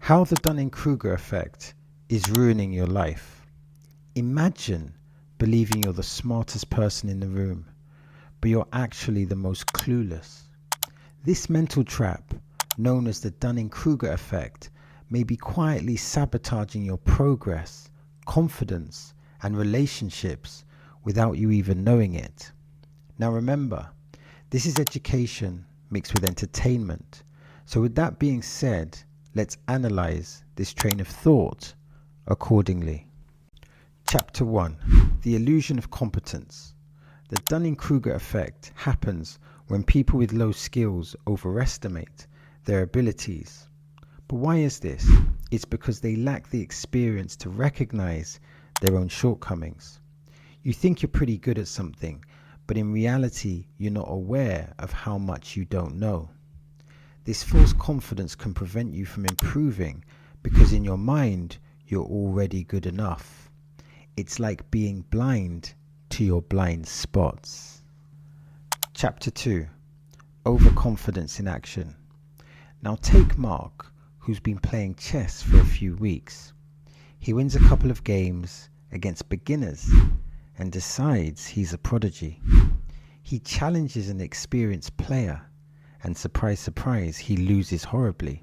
How the Dunning Kruger Effect is ruining your life. Imagine believing you're the smartest person in the room, but you're actually the most clueless. This mental trap, known as the Dunning Kruger Effect, may be quietly sabotaging your progress, confidence, and relationships without you even knowing it. Now remember, this is education mixed with entertainment. So with that being said, let's analyze this train of thought accordingly. Chapter 1. The illusion of competence. The Dunning-Kruger effect happens when people with low skills overestimate their abilities. But why is this? It's because they lack the experience to recognize their own shortcomings. You think you're pretty good at something, but in reality, you're not aware of how much you don't know. This false confidence can prevent you from improving because in your mind, you're already good enough. It's like being blind to your blind spots. Chapter 2. Overconfidence in action. Now take Mark, who's been playing chess for a few weeks. He wins a couple of games against beginners and decides he's a prodigy. He challenges an experienced player and surprise, surprise, he loses horribly.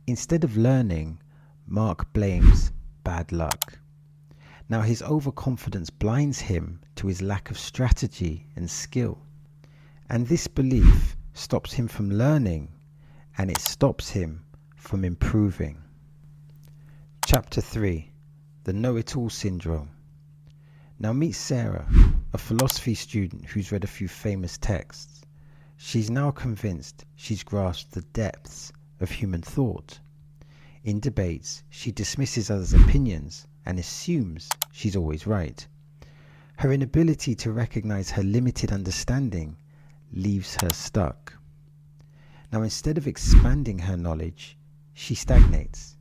Instead of learning, Mark blames bad luck. Now his overconfidence blinds him to his lack of strategy and skill. And this belief stops him from learning and it stops him from improving. Chapter 3. The Know-It-All Syndrome. Now meet Sarah, a philosophy student who's read a few famous texts. She's now convinced she's grasped the depths of human thought. In debates, she dismisses others' opinions and assumes she's always right. Her inability to recognize her limited understanding leaves her stuck. Now instead of expanding her knowledge, she stagnates.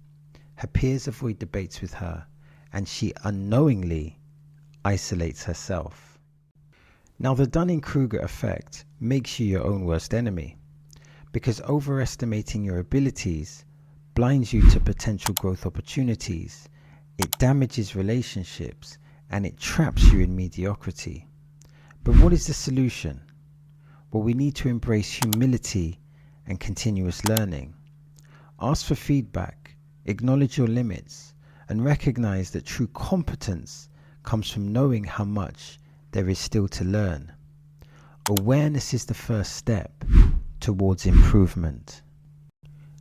Her peers avoid debates with her, and she unknowingly isolates herself. Now the Dunning-Kruger effect makes you your own worst enemy, because overestimating your abilities blinds you to potential growth opportunities, it damages relationships, and it traps you in mediocrity. But what is the solution? Well, we need to embrace humility and continuous learning. Ask for feedback, acknowledge your limits, and recognize that true competence comes from knowing how much there is still to learn. Awareness is the first step towards improvement.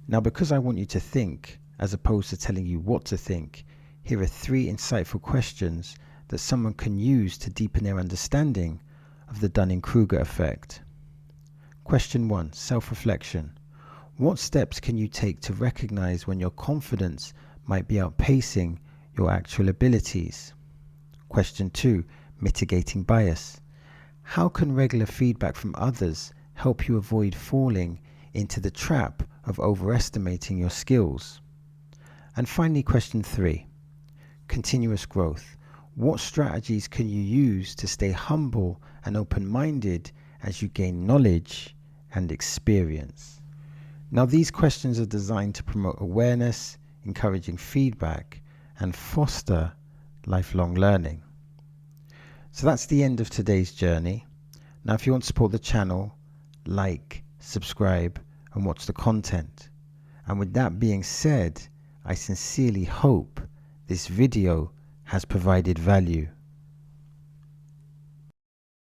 Now, because I want you to think, as opposed to telling you what to think, here are 3 insightful questions that someone can use to deepen their understanding of the Dunning-Kruger effect. Question 1. Self-reflection. What steps can you take to recognize when your confidence might be outpacing your actual abilities? Question 2. Mitigating bias. How can regular feedback from others help you avoid falling into the trap of overestimating your skills? And finally, question 3. Continuous growth. What strategies can you use to stay humble and open-minded as you gain knowledge and experience? Now, these questions are designed to promote awareness, encouraging feedback, and foster lifelong learning. So that's the end of today's journey. Now, if you want to support the channel, like, subscribe, and watch the content. And with that being said, I sincerely hope this video has provided value.